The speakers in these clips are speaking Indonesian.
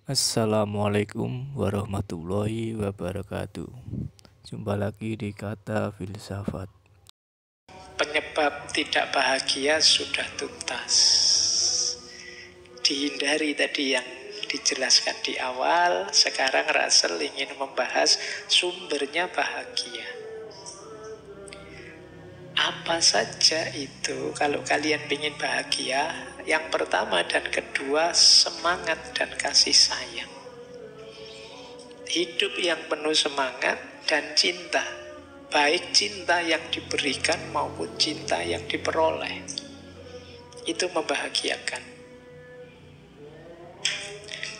Assalamualaikum warahmatullahi wabarakatuh. Jumpa lagi di Kata Filsafat. Penyebab tidak bahagia sudah tuntas. Dihindari tadi yang dijelaskan di awal. Sekarang Russell ingin membahas sumbernya bahagia. Apa saja itu kalau kalian ingin bahagia? Yang pertama dan kedua, semangat dan kasih sayang. Hidup yang penuh semangat dan cinta, baik cinta yang diberikan maupun cinta yang diperoleh, itu membahagiakan.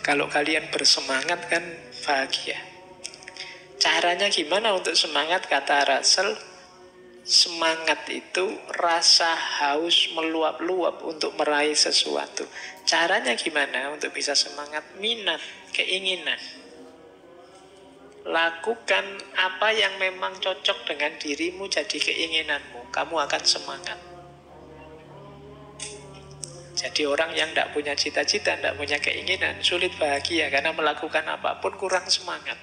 Kalau kalian bersemangat kan bahagia. Caranya gimana untuk semangat? Kata Russell, semangat itu rasa haus meluap-luap untuk meraih sesuatu. Caranya gimana untuk bisa semangat? Minat, keinginan. Lakukan apa yang memang cocok dengan dirimu jadi keinginanmu. Kamu akan semangat. Jadi orang yang tidak punya cita-cita, tidak punya keinginan, sulit bahagia karena melakukan apapun kurang semangat.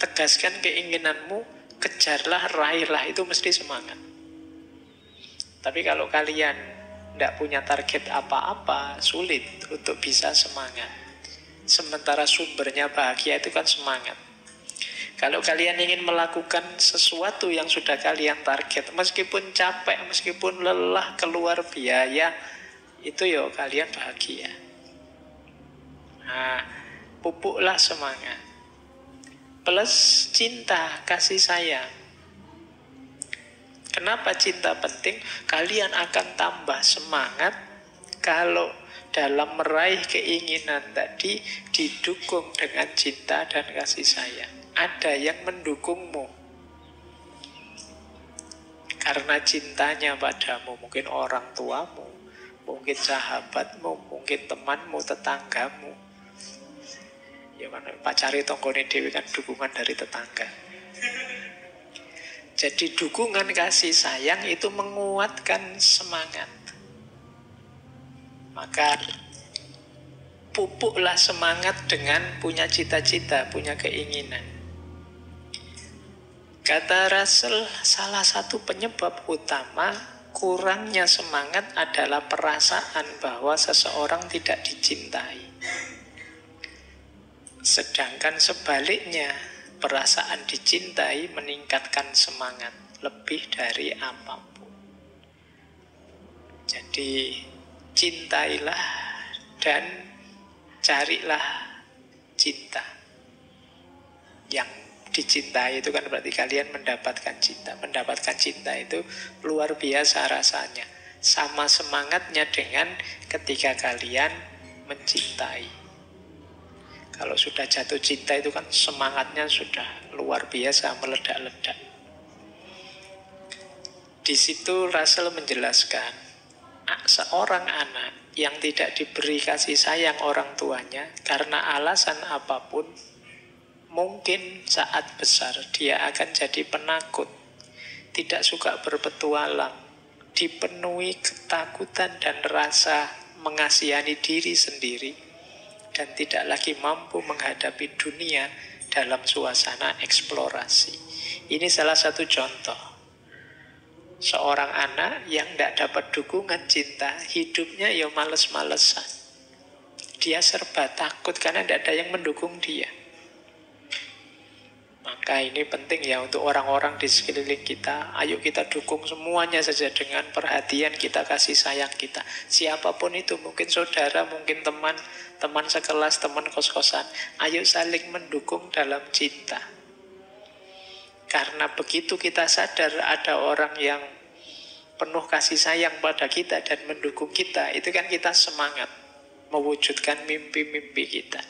Tegaskan keinginanmu, kejarlah, raihlah, itu mesti semangat. Tapi kalau kalian tidak punya target apa-apa, sulit untuk bisa semangat. Sementara sumbernya bahagia itu kan semangat. Kalau kalian ingin melakukan sesuatu yang sudah kalian target, meskipun capek, meskipun lelah, keluar biaya, itu ya kalian bahagia. Nah, pupuklah semangat. Plus cinta, kasih sayang. Kenapa cinta penting? Kalian akan tambah semangat kalau dalam meraih keinginan tadi didukung dengan cinta dan kasih sayang. Ada yang mendukungmu karena cintanya padamu. Mungkin orang tuamu, mungkin sahabatmu, mungkin temanmu, tetanggamu. Ya kan, pacari tonggone dewi kan dukungan dari tetangga. Jadi dukungan kasih sayang itu menguatkan semangat. Maka pupuklah semangat dengan punya cita-cita, punya keinginan. Kata Russell, salah satu penyebab utama kurangnya semangat adalah perasaan bahwa seseorang tidak dicintai. Sedangkan sebaliknya, perasaan dicintai meningkatkan semangat lebih dari apapun. Jadi cintailah dan carilah cinta. Yang dicintai itu kan berarti kalian mendapatkan cinta. Mendapatkan cinta itu luar biasa rasanya. Sama semangatnya dengan ketika kalian mencintai. Kalau sudah jatuh cinta itu kan semangatnya sudah luar biasa, meledak-ledak. Di situ Russell menjelaskan, seorang anak yang tidak diberi kasih sayang orang tuanya karena alasan apapun, mungkin saat besar dia akan jadi penakut, tidak suka berpetualang, dipenuhi ketakutan dan rasa mengasihani diri sendiri, dan tidak lagi mampu menghadapi dunia dalam suasana eksplorasi. Ini salah satu contoh. Seorang anak yang tidak dapat dukungan cinta, hidupnya ya males-malesan. Dia serba takut karena tidak ada yang mendukung dia. Maka ini penting ya untuk orang-orang di sekeliling kita. Ayo kita dukung semuanya saja dengan perhatian kita, kasih sayang kita. Siapapun itu, mungkin saudara, mungkin teman, teman sekelas, teman kos-kosan. Ayo saling mendukung dalam cinta. Karena begitu kita sadar ada orang yang penuh kasih sayang pada kita dan mendukung kita, itu kan kita semangat mewujudkan mimpi-mimpi kita.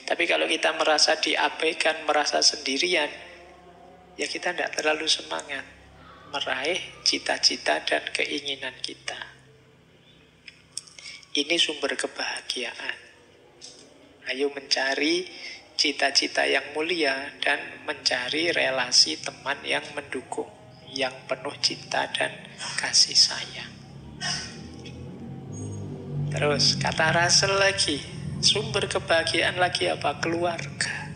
Tapi kalau kita merasa diabaikan, merasa sendirian, ya kita tidak terlalu semangat meraih cita-cita dan keinginan kita. Ini sumber kebahagiaan. Ayo mencari cita-cita yang mulia dan mencari relasi teman yang mendukung, yang penuh cinta dan kasih sayang. Terus kata Russell lagi, Sumber kebahagiaan lagi apa? Keluarga.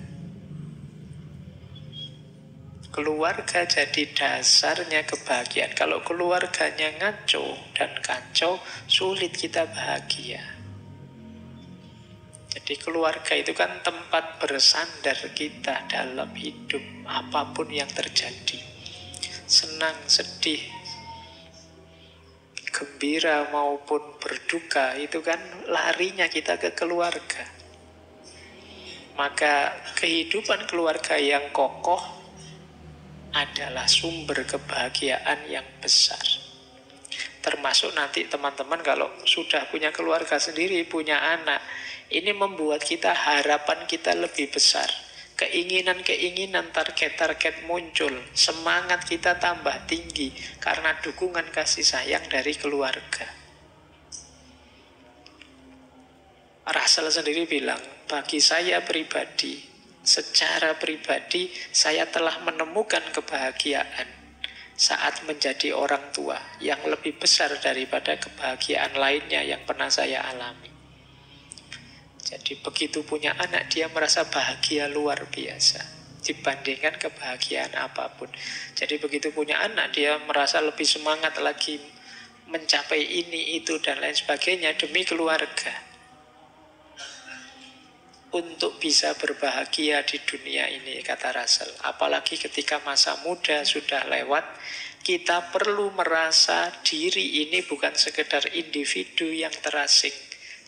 Keluarga jadi dasarnya kebahagiaan. Kalau keluarganya ngaco dan kacau, sulit kita bahagia. Jadi keluarga itu kan tempat bersandar kita dalam hidup, apapun yang terjadi. Senang, sedih, gembira maupun berduka, itu kan larinya kita ke keluarga. Maka kehidupan keluarga yang kokoh adalah sumber kebahagiaan yang besar. Termasuk nanti teman-teman kalau sudah punya keluarga sendiri, punya anak, ini membuat kita, harapan kita lebih besar. Keinginan-keinginan, target-target muncul, semangat kita tambah tinggi karena dukungan kasih sayang dari keluarga. Russell sendiri bilang, bagi saya pribadi, secara pribadi, saya telah menemukan kebahagiaan saat menjadi orang tua yang lebih besar daripada kebahagiaan lainnya yang pernah saya alami. Jadi begitu punya anak, dia merasa bahagia luar biasa dibandingkan kebahagiaan apapun. Jadi begitu punya anak, dia merasa lebih semangat lagi mencapai ini, itu, dan lain sebagainya demi keluarga, untuk bisa berbahagia di dunia ini, kata Russell. Apalagi ketika masa muda sudah lewat, kita perlu merasa diri ini bukan sekedar individu yang terasing,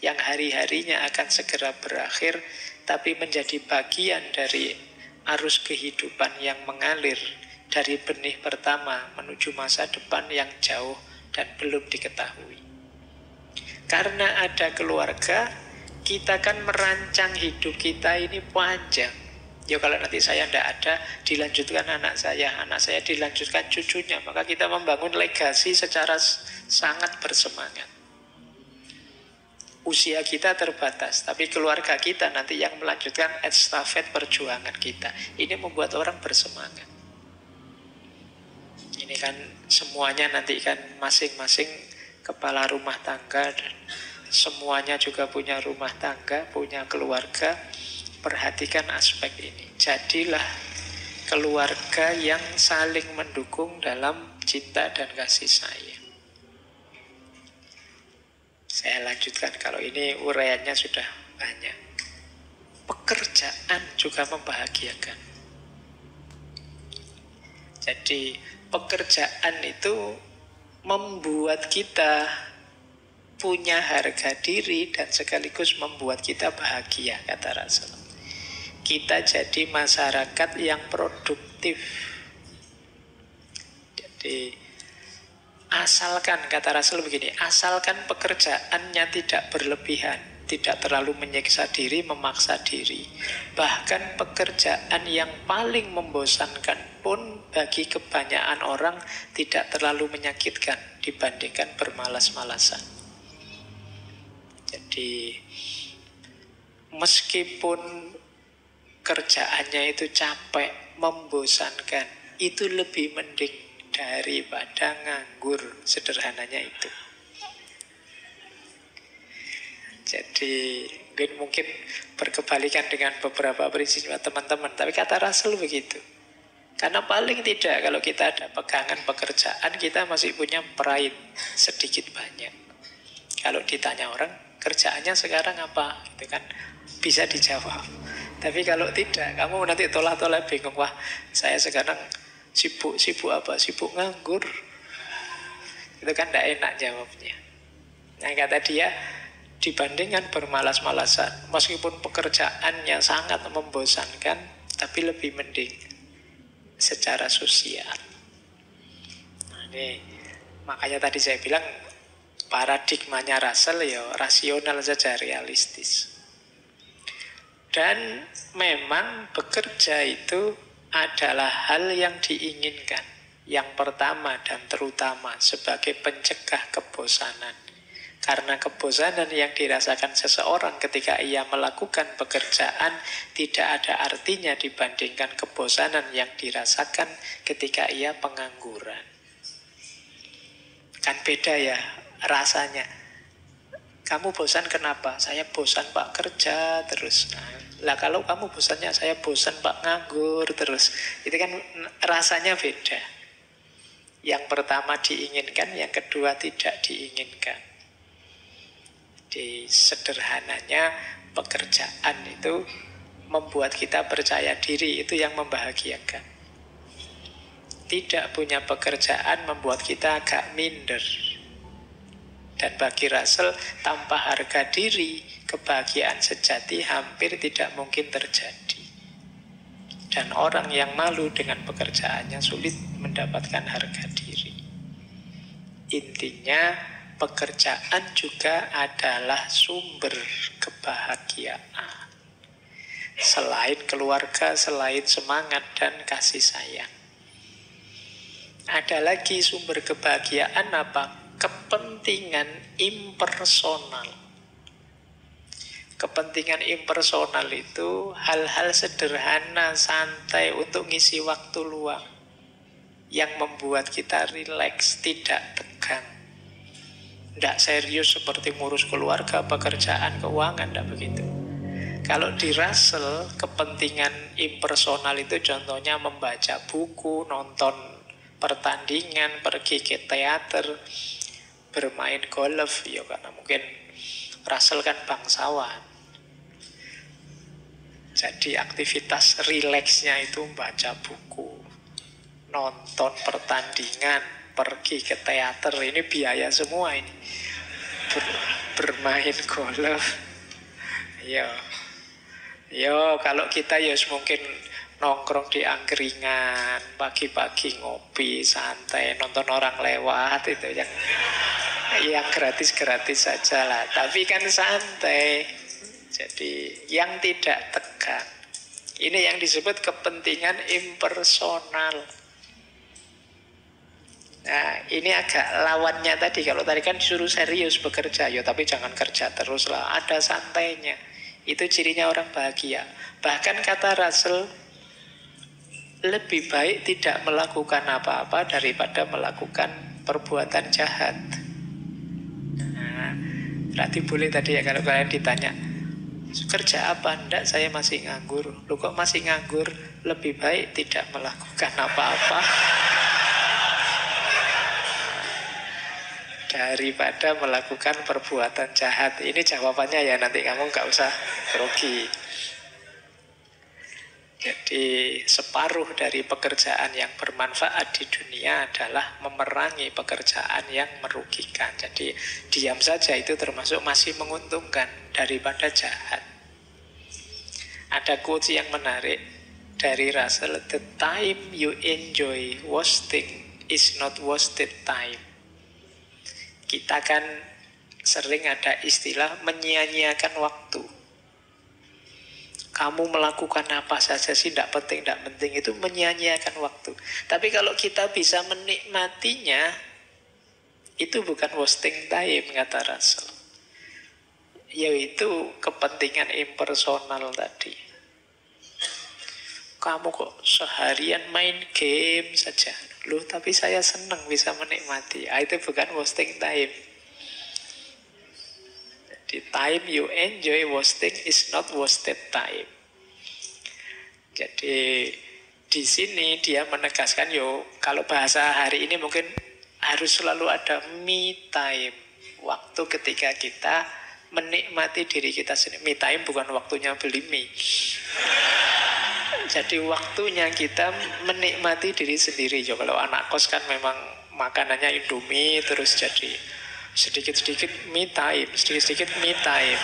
yang hari-harinya akan segera berakhir, tapi menjadi bagian dari arus kehidupan yang mengalir dari benih pertama menuju masa depan yang jauh dan belum diketahui. Karena ada keluarga, kita kan merancang hidup kita ini panjang. Ya kalau nanti saya tidak ada, dilanjutkan anak saya dilanjutkan cucunya. Maka kita membangun legasi secara sangat bersemangat. Usia kita terbatas, tapi keluarga kita nanti yang melanjutkan estafet perjuangan kita. Ini membuat orang bersemangat. Ini kan semuanya nanti kan masing-masing kepala rumah tangga dan semuanya juga punya rumah tangga, punya keluarga. Perhatikan aspek ini. Jadilah keluarga yang saling mendukung dalam cinta dan kasih sayang. Saya lanjutkan, kalau ini uraiannya sudah banyak. Pekerjaan juga membahagiakan. Jadi pekerjaan itu membuat kita punya harga diri dan sekaligus membuat kita bahagia, kata Russell. Kita jadi masyarakat yang produktif. Jadi asalkan, kata Russell begini, asalkan pekerjaannya tidak berlebihan, tidak terlalu menyiksa diri, memaksa diri. Bahkan pekerjaan yang paling membosankan pun bagi kebanyakan orang tidak terlalu menyakitkan dibandingkan bermalas-malasan. Jadi meskipun kerjaannya itu capek, membosankan, itu lebih mending daripada nganggur, sederhananya itu. Jadi mungkin berkebalikan dengan beberapa prinsip teman-teman, tapi kata Russell begitu. Karena paling tidak kalau kita ada pegangan pekerjaan, kita masih punya pride sedikit banyak. Kalau ditanya orang, kerjaannya sekarang apa? Itu kan bisa dijawab. Tapi kalau tidak, kamu nanti tolak-tolak bingung. Wah, saya sekarang sibuk apa? Sibuk nganggur. Itu kan tidak enak jawabnya. Nah, kata dia, dibandingkan bermalas-malasan, meskipun pekerjaannya sangat membosankan, tapi lebih mending secara sosial. Nah, ini makanya tadi saya bilang paradigmanya Russell ya rasional saja, realistis. Dan memang bekerja itu adalah hal yang diinginkan. Yang pertama dan terutama sebagai pencegah kebosanan. Karena kebosanan yang dirasakan seseorang ketika ia melakukan pekerjaan tidak ada artinya dibandingkan kebosanan yang dirasakan ketika ia pengangguran. Kan beda ya rasanya. Kamu bosan kenapa? Saya bosan Pak kerja terus. Lah kalau kamu bosannya saya bosan Pak nganggur terus. Itu kan rasanya beda. Yang pertama diinginkan, yang kedua tidak diinginkan. Di sederhananya pekerjaan itu membuat kita percaya diri, itu yang membahagiakan. Tidak punya pekerjaan membuat kita agak minder. Dan bagi Russell, tanpa harga diri, kebahagiaan sejati hampir tidak mungkin terjadi. Dan orang yang malu dengan pekerjaannya sulit mendapatkan harga diri. Intinya, pekerjaan juga adalah sumber kebahagiaan. Selain keluarga, selain semangat dan kasih sayang. Ada lagi sumber kebahagiaan apa? Kepentingan impersonal. Kepentingan impersonal itu hal-hal sederhana, santai untuk ngisi waktu luang yang membuat kita rileks, tidak tegang. Tidak serius seperti ngurus keluarga, pekerjaan, keuangan, tidak begitu. Kalau di Russell, kepentingan impersonal itu contohnya membaca buku, nonton pertandingan, pergi ke teater, bermain golf, ya karena mungkin Russell kan bangsawan. Jadi aktivitas rileksnya itu baca buku, nonton pertandingan, pergi ke teater, ini biaya semua ini. Bermain golf. Yo kalau kita ya mungkin nongkrong di angkringan, pagi-pagi ngopi, santai, nonton orang lewat, itu yang gratis-gratis saja lah. Tapi kan santai. Jadi yang tidak tegang. Ini yang disebut kepentingan impersonal. Nah, ini agak lawannya tadi. Kalau tadi kan disuruh serius bekerja, ya tapi jangan kerja terus lah. Ada santainya. Itu cirinya orang bahagia. Bahkan kata Russell, lebih baik tidak melakukan apa-apa daripada melakukan perbuatan jahat. Nah, berarti boleh tadi ya kalau kalian ditanya, kerja apa? Enggak, saya masih nganggur. Lu kok masih nganggur? Lebih baik tidak melakukan apa-apa daripada melakukan perbuatan jahat. Ini jawabannya ya, nanti kamu nggak usah grogi. Jadi separuh dari pekerjaan yang bermanfaat di dunia adalah memerangi pekerjaan yang merugikan. Jadi diam saja itu termasuk masih menguntungkan daripada jahat. Ada quotes yang menarik dari Russell, "The time you enjoy wasting is not wasted time." Kita kan sering ada istilah menyia-nyiakan waktu. Kamu melakukan apa saja sih, tidak penting, tidak penting, itu menyia-nyiakan waktu. Tapi kalau kita bisa menikmatinya, itu bukan wasting time, kata Russell. Yaitu kepentingan impersonal tadi. Kamu kok seharian main game saja. Loh, tapi saya senang bisa menikmati. Itu bukan wasting time. Di time you enjoy wasting is not wasted time. Jadi di sini dia menegaskan, kalau bahasa hari ini mungkin harus selalu ada me time, waktu ketika kita menikmati diri kita sendiri. Me time bukan waktunya beli mie. Jadi waktunya kita menikmati diri sendiri. Kalau anak kos kan memang makanannya Indomie terus jadi sedikit-sedikit me time, sedikit-sedikit me time.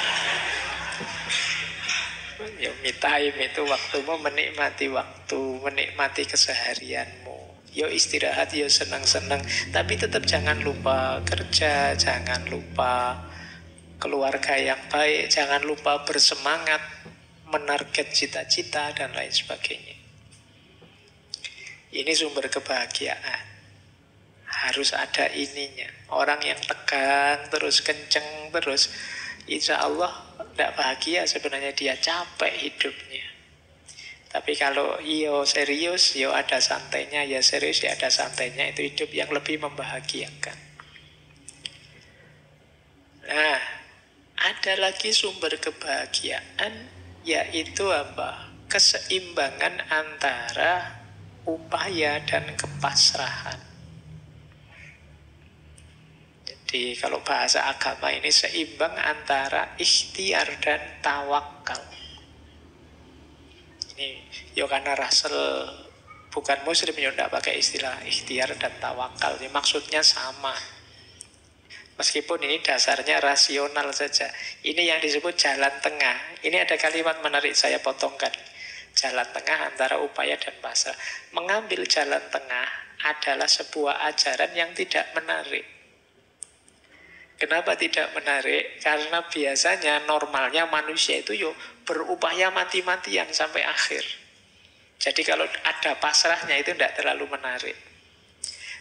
Ya, me time itu waktumu menikmati waktu, menikmati keseharianmu. Yo istirahat, yo senang-senang, tapi tetap jangan lupa kerja, jangan lupa keluarga yang baik, jangan lupa bersemangat menarget cita-cita dan lain sebagainya. Ini sumber kebahagiaan. Harus ada ininya. Orang yang tegang terus, kenceng terus, insya Allah tidak bahagia sebenarnya, dia capek hidupnya. Tapi kalau serius, ada santainya, ya serius, ya ada santainya, itu hidup yang lebih membahagiakan. Nah, ada lagi sumber kebahagiaan, yaitu apa? Keseimbangan antara upaya dan kepasrahan. Jadi kalau bahasa agama ini seimbang antara ikhtiar dan tawakal. Ini Yohana Russell bukan muslim, ya tidak pakai istilah ikhtiar dan tawakal. Ini maksudnya sama. Meskipun ini dasarnya rasional saja. Ini yang disebut jalan tengah. Ini ada kalimat menarik, saya potongkan. Jalan tengah antara upaya dan pasrah. Mengambil jalan tengah adalah sebuah ajaran yang tidak menarik. Kenapa tidak menarik? Karena biasanya normalnya manusia itu berupaya mati-matian sampai akhir. Jadi kalau ada pasrahnya itu tidak terlalu menarik.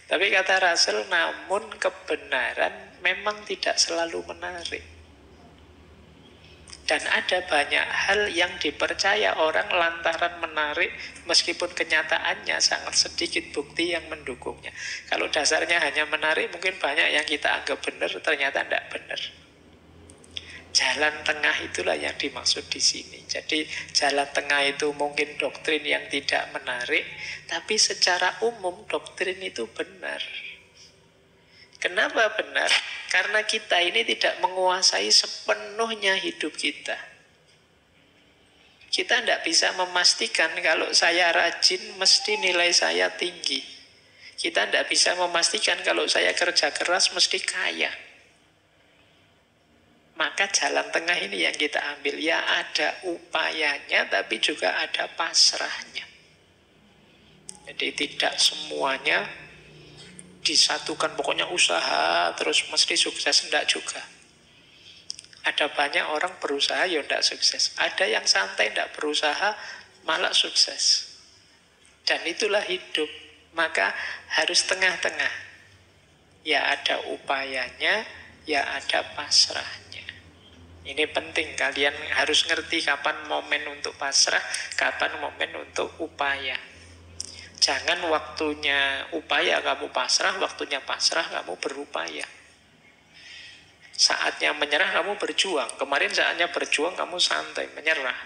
Tapi kata Russell, namun kebenaran memang tidak selalu menarik. Dan ada banyak hal yang dipercaya orang lantaran menarik, meskipun kenyataannya sangat sedikit bukti yang mendukungnya. Kalau dasarnya hanya menarik, mungkin banyak yang kita anggap benar, ternyata tidak benar. Jalan tengah itulah yang dimaksud di sini. Jadi jalan tengah itu mungkin doktrin yang tidak menarik, tapi secara umum doktrin itu benar. Kenapa benar? Karena kita ini tidak menguasai sepenuhnya hidup kita. Kita tidak bisa memastikan kalau saya rajin mesti nilai saya tinggi. Kita tidak bisa memastikan kalau saya kerja keras mesti kaya. Maka jalan tengah ini yang kita ambil. Ya ada upayanya, tapi juga ada pasrahnya. Jadi tidak semuanya disatukan, pokoknya usaha terus mesti sukses, enggak juga. Ada banyak orang berusaha ya enggak sukses. Ada yang santai enggak berusaha malah sukses. Dan itulah hidup. Maka harus tengah-tengah. Ya ada upayanya, ya ada pasrahnya. Ini penting, kalian harus ngerti kapan momen untuk pasrah, kapan momen untuk upaya. Jangan waktunya upaya kamu pasrah, waktunya pasrah kamu berupaya. Saatnya menyerah kamu berjuang. Kemarin saatnya berjuang kamu santai, menyerah.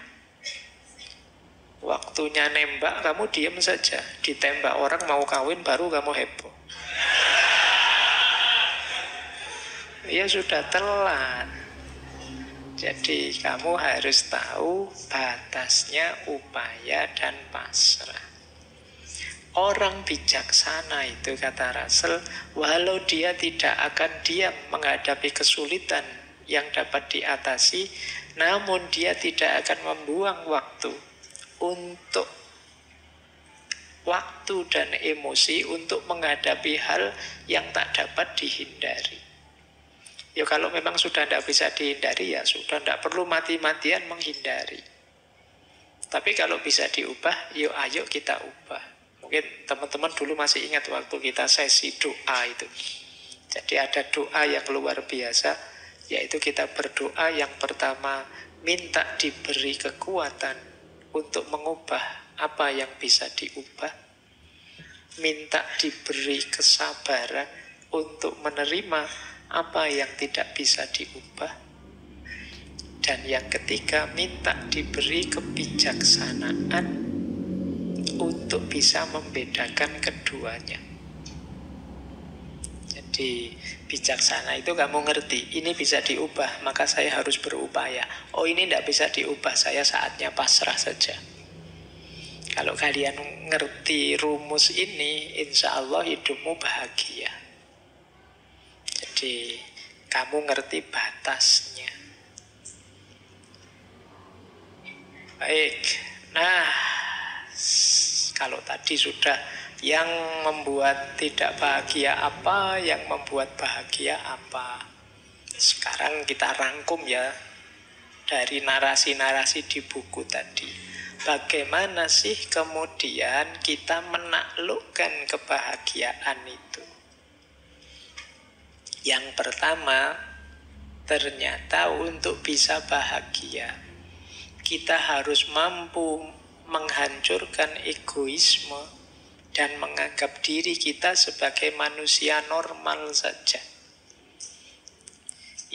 Waktunya nembak kamu diam saja. Ditembak orang mau kawin baru kamu heboh. Ya sudah telat. Jadi kamu harus tahu batasnya upaya dan pasrah. Orang bijaksana itu, kata Russell, walau dia tidak akan diam menghadapi kesulitan yang dapat diatasi, namun dia tidak akan membuang waktu dan emosi untuk menghadapi hal yang tak dapat dihindari. Ya kalau memang sudah tidak bisa dihindari, ya sudah, tidak perlu mati-matian menghindari. Tapi kalau bisa diubah, yuk ayo kita ubah. Mungkin teman-teman dulu masih ingat waktu kita sesi doa itu. Jadi ada doa yang luar biasa, yaitu kita berdoa yang pertama, minta diberi kekuatan untuk mengubah apa yang bisa diubah. Minta diberi kesabaran untuk menerima apa yang tidak bisa diubah. Dan yang ketiga, minta diberi kebijaksanaan untuk bisa membedakan keduanya. Jadi bijaksana itu kamu ngerti, ini bisa diubah, maka saya harus berupaya. Oh ini tidak bisa diubah, saya saatnya pasrah saja. Kalau kalian ngerti rumus ini, insya Allah hidupmu bahagia. Jadi kamu ngerti batasnya. Baik, nah kalau tadi sudah yang membuat tidak bahagia apa, yang membuat bahagia apa. Sekarang kita rangkum ya dari narasi-narasi di buku tadi. Bagaimana sih kemudian kita menaklukkan kebahagiaan itu? Yang pertama, ternyata untuk bisa bahagia, kita harus mampu menghancurkan egoisme dan menganggap diri kita sebagai manusia normal saja.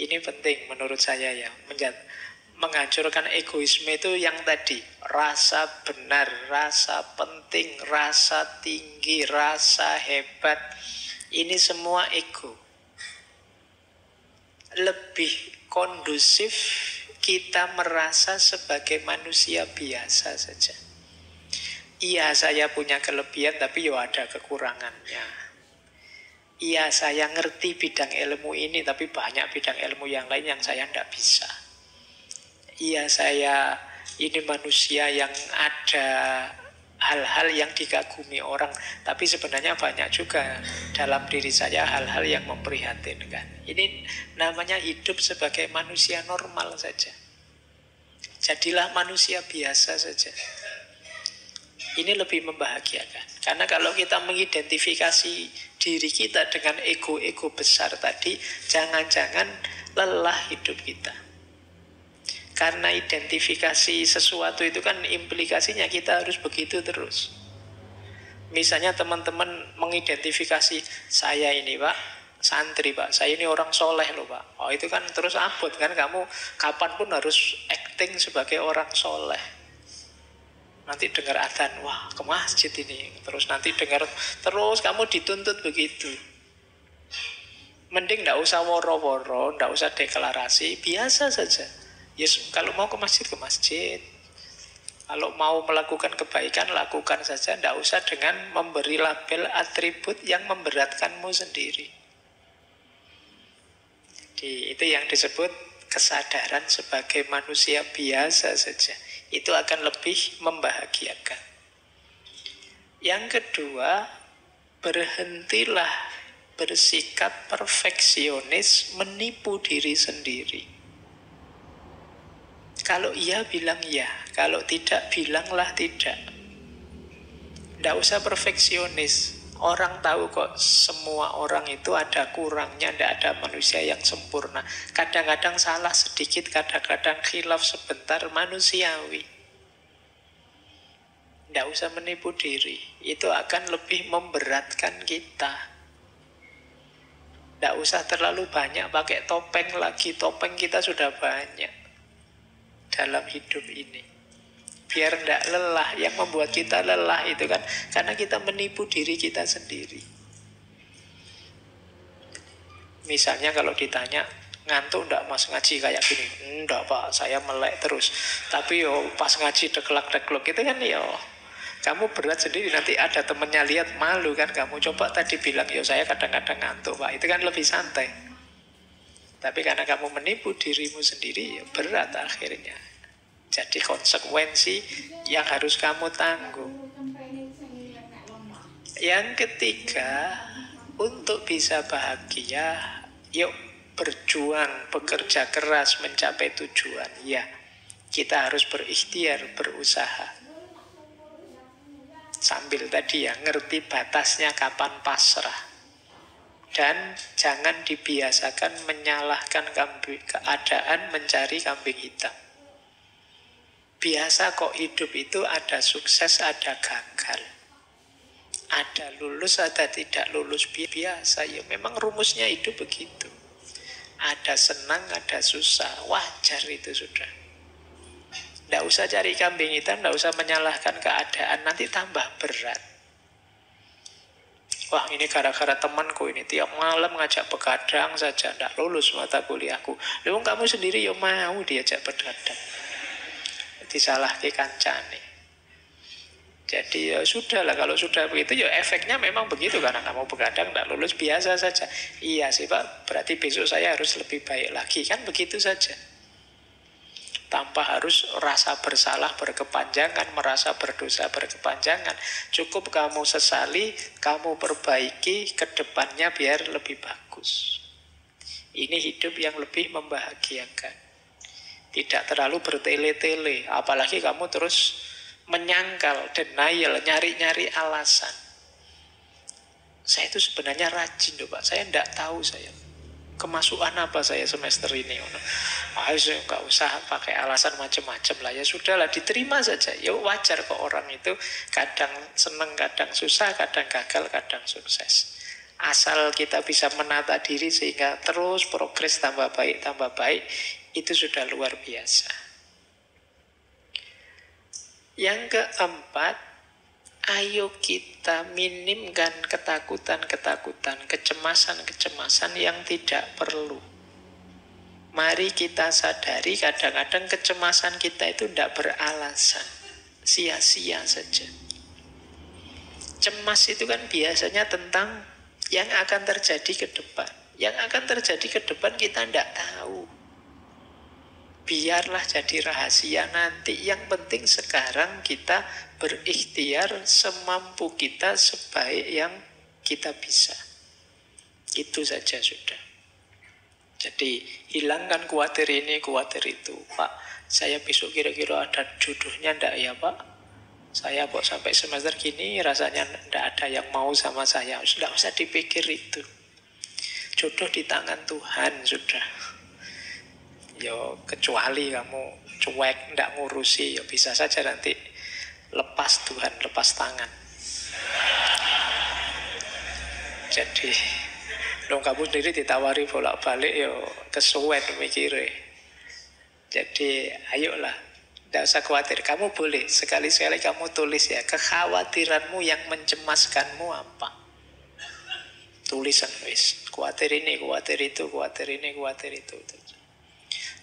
Ini penting menurut saya ya. Menghancurkan egoisme itu yang tadi. Rasa benar, rasa penting, rasa tinggi, rasa hebat. Ini semua ego. Lebih kondusif kita merasa sebagai manusia biasa saja. Iya, saya punya kelebihan, tapi ya ada kekurangannya. Iya, saya ngerti bidang ilmu ini, tapi banyak bidang ilmu yang lain yang saya tidak bisa. Iya, saya ini manusia yang ada hal-hal yang dikagumi orang, tapi sebenarnya banyak juga dalam diri saya hal-hal yang memprihatinkan. Ini namanya hidup sebagai manusia normal saja. Jadilah manusia biasa saja. Ini lebih membahagiakan. Karena kalau kita mengidentifikasi diri kita dengan ego-ego besar tadi, jangan-jangan lelah hidup kita. Karena identifikasi sesuatu itu kan implikasinya kita harus begitu terus. Misalnya teman-teman mengidentifikasi, saya ini Pak, santri Pak, saya ini orang soleh loh Pak. Oh itu kan terus abot kan, kamu kapanpun harus acting sebagai orang soleh. Nanti dengar adzan, wah ke masjid ini. Terus nanti dengar, terus kamu dituntut begitu. Mending tidak usah woro-woro, tidak usah deklarasi, biasa saja. Yes, kalau mau ke masjid. Kalau mau melakukan kebaikan, lakukan saja. Tidak usah dengan memberi label atribut yang memberatkanmu sendiri. Jadi, itu yang disebut kesadaran sebagai manusia biasa saja. Itu akan lebih membahagiakan. Yang kedua, berhentilah bersikap perfeksionis, menipu diri sendiri. Kalau iya bilang iya, kalau tidak bilanglah tidak. Tidak usah perfeksionis. Orang tahu kok semua orang itu ada kurangnya, tidak ada manusia yang sempurna. Kadang-kadang salah sedikit, kadang-kadang khilaf sebentar, manusiawi. Tidak usah menipu diri. Itu akan lebih memberatkan kita. Tidak usah terlalu banyak pakai topeng lagi. Topeng kita sudah banyak dalam hidup ini. Biar tidak lelah. Yang membuat kita lelah itu kan karena kita menipu diri kita sendiri. Misalnya kalau ditanya, ngantuk enggak mas ngaji kayak gini? Enggak Pak, saya melek terus. Tapi pas ngaji deklak-dekluk itu kan kamu berat sendiri. Nanti ada temennya lihat malu kan kamu. Coba tadi bilang saya kadang-kadang ngantuk Pak. Itu kan lebih santai. Tapi karena kamu menipu dirimu sendiri, berat akhirnya. Jadi konsekuensi yang harus kamu tanggung. Yang ketiga, untuk bisa bahagia, yuk berjuang, bekerja keras mencapai tujuan. Ya, kita harus berikhtiar, berusaha. Sambil tadi ngerti batasnya kapan pasrah. Dan jangan dibiasakan menyalahkan keadaan, mencari kambing hitam. Biasa kok hidup itu ada sukses, ada gagal. Ada lulus, ada tidak lulus. Biasa, memang rumusnya hidup begitu. Ada senang, ada susah. Wajar itu sudah. Tidak usah cari kambing hitam, tidak usah menyalahkan keadaan. Nanti tambah berat. Wah ini gara-gara temanku ini tiap malam ngajak begadang saja, tidak lulus mata kuliahku. Lalu kamu sendiri mau diajak begadang. Disalahke kancane. Jadi sudahlah, kalau sudah begitu efeknya memang begitu. Karena kamu begadang tidak lulus, biasa saja. Iya sih Pak, berarti besok saya harus lebih baik lagi. Kan begitu saja. Tanpa harus rasa bersalah berkepanjangan, merasa berdosa berkepanjangan. Cukup kamu sesali, kamu perbaiki ke depannya biar lebih bagus. Ini hidup yang lebih membahagiakan. Tidak terlalu bertele-tele. Apalagi kamu terus menyangkal, denial, nyari-nyari alasan. Saya itu sebenarnya rajin loh Pak. Saya tidak tahu saya kemasukan apa saya semester ini. Nggak usah pakai alasan macam-macam lah. Ya sudahlah, diterima saja. Ya wajar kok orang itu kadang senang, kadang susah, kadang gagal, kadang sukses. Asal kita bisa menata diri sehingga terus progres tambah baik, itu sudah luar biasa. Yang keempat, ayo kita minimkan ketakutan-ketakutan, kecemasan-kecemasan yang tidak perlu. Mari kita sadari kadang-kadang kecemasan kita itu tidak beralasan, sia-sia saja. Cemas itu kan biasanya tentang yang akan terjadi ke depan. Yang akan terjadi ke depan kita tidak tahu. Biarlah jadi rahasia nanti. Yang penting sekarang kita berikhtiar semampu kita, sebaik yang kita bisa. Itu saja sudah. Jadi hilangkan khawatir ini, khawatir itu. Pak, saya besok kira-kira ada jodohnya enggak ya Pak? Saya kok sampai semester gini rasanya enggak ada yang mau sama saya. Sudah usah dipikir itu. Jodoh di tangan Tuhan sudah. Yo, kecuali kamu cuek, enggak ngurusi, ya bisa saja nanti lepas Tuhan, lepas tangan. Jadi dong kamu sendiri ditawari bolak-balik yo kesuwen mikire. Jadi ayolah, tidak usah khawatir. Kamu boleh sekali-sekali kamu tulis ya kekhawatiranmu yang mencemaskanmu apa. Tulisan wis. Khawatir ini, khawatir itu, khawatir ini, khawatir itu.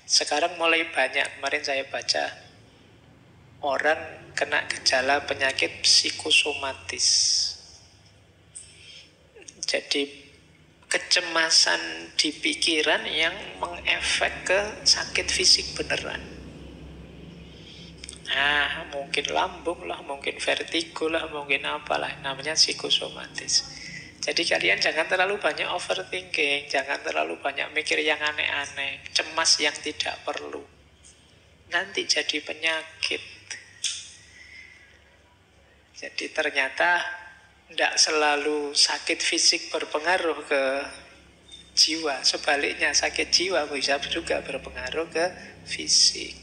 Sekarang mulai banyak. Kemarin saya baca orang kena gejala penyakit psikosomatis. Jadi kecemasan di pikiran yang mengefek ke sakit fisik beneran. Nah, mungkin lambung lah, mungkin vertigo lah, mungkin apalah, namanya psikosomatis. Jadi kalian jangan terlalu banyak overthinking, jangan terlalu banyak mikir yang aneh-aneh, cemas yang tidak perlu. Nanti jadi penyakit. Jadi ternyata tidak selalu sakit fisik berpengaruh ke jiwa. Sebaliknya sakit jiwa bisa juga berpengaruh ke fisik.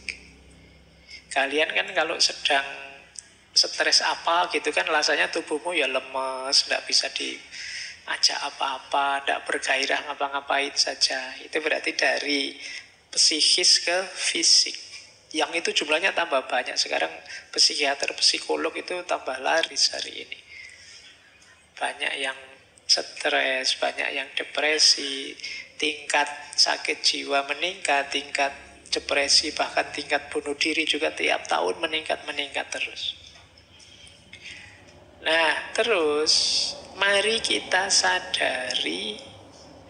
Kalian kan kalau sedang stres apa gitu kan rasanya tubuhmu ya lemes, tidak bisa diajak apa-apa, tidak bergairah ngapa-ngapain saja. Itu berarti dari psikis ke fisik. Yang itu jumlahnya tambah banyak. Sekarang psikiater, psikolog itu tambah laris hari ini. Banyak yang stres, banyak yang depresi, tingkat sakit jiwa meningkat, tingkat depresi, bahkan tingkat bunuh diri juga tiap tahun meningkat terus. Nah, terus mari kita sadari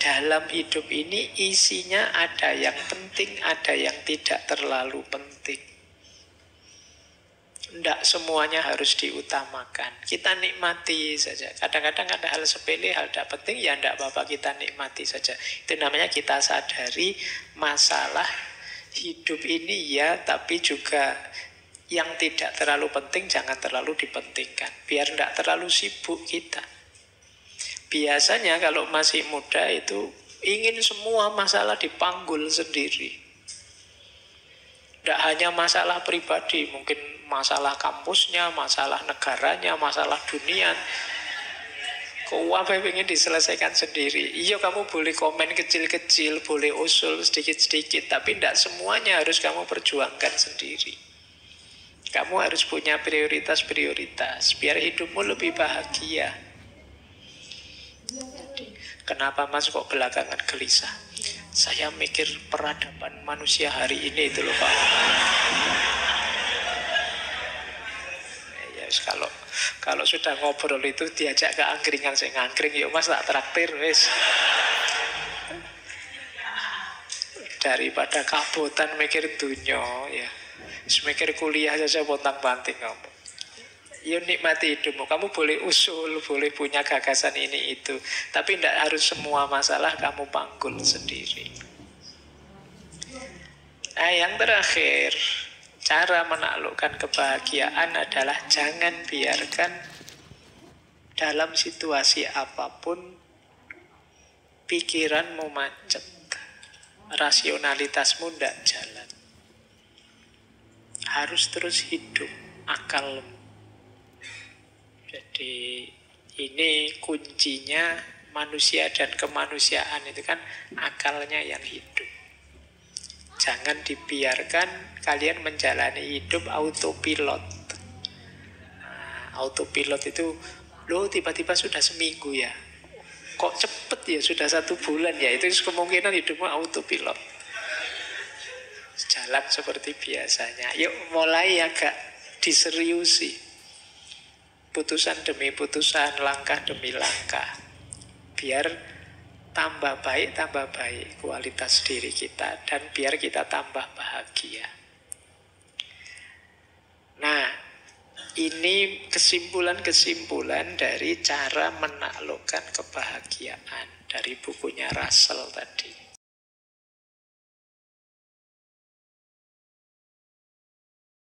dalam hidup ini isinya ada yang penting, ada yang tidak terlalu penting. Tidak semuanya harus diutamakan. Kita nikmati saja. Kadang-kadang ada hal sepele, hal tidak penting, ya tidak apa-apa, kita nikmati saja. Itu namanya kita sadari masalah hidup ini ya, tapi juga yang tidak terlalu penting jangan terlalu dipentingkan. Biar tidak terlalu sibuk kita. Biasanya kalau masih muda itu ingin semua masalah dipanggul sendiri. Tidak hanya masalah pribadi, mungkin masalah kampusnya, masalah negaranya, masalah dunia. Kok apa ingin diselesaikan sendiri? Iya, kamu boleh komen kecil-kecil, boleh usul sedikit-sedikit, tapi tidak semuanya harus kamu perjuangkan sendiri. Kamu harus punya prioritas-prioritas biar hidupmu lebih bahagia. Kenapa Mas kok belakangan gelisah? Saya mikir peradaban manusia hari ini itu loh Pak. Ya kalau sudah ngobrol itu diajak ke angkringan, saya ngangkring, yuk Mas tak traktir wis. Daripada kabotan mikir dunyo ya. Mikir kuliah saja pontang-panting kamu. Ya nikmati hidupmu. Kamu boleh usul, boleh punya gagasan ini itu, tapi tidak harus semua masalah kamu panggul sendiri. Nah, yang terakhir, cara menaklukkan kebahagiaan adalah jangan biarkan dalam situasi apapun pikiranmu macet, rasionalitasmu tidak jalan. Harus terus hidup akalmu. Jadi ini kuncinya manusia dan kemanusiaan itu kan akalnya yang hidup. Jangan dibiarkan kalian menjalani hidup autopilot. Autopilot itu, loh tiba-tiba sudah seminggu ya, kok cepet ya, sudah 1 bulan ya, itu kemungkinan hidupmu autopilot. Jalan seperti biasanya. Yuk mulai agak diseriusi. Putusan demi putusan, langkah demi langkah. Biar tambah baik kualitas diri kita. Dan biar kita tambah bahagia. Nah, ini kesimpulan-kesimpulan dari cara menaklukkan kebahagiaan. Dari bukunya Russell tadi.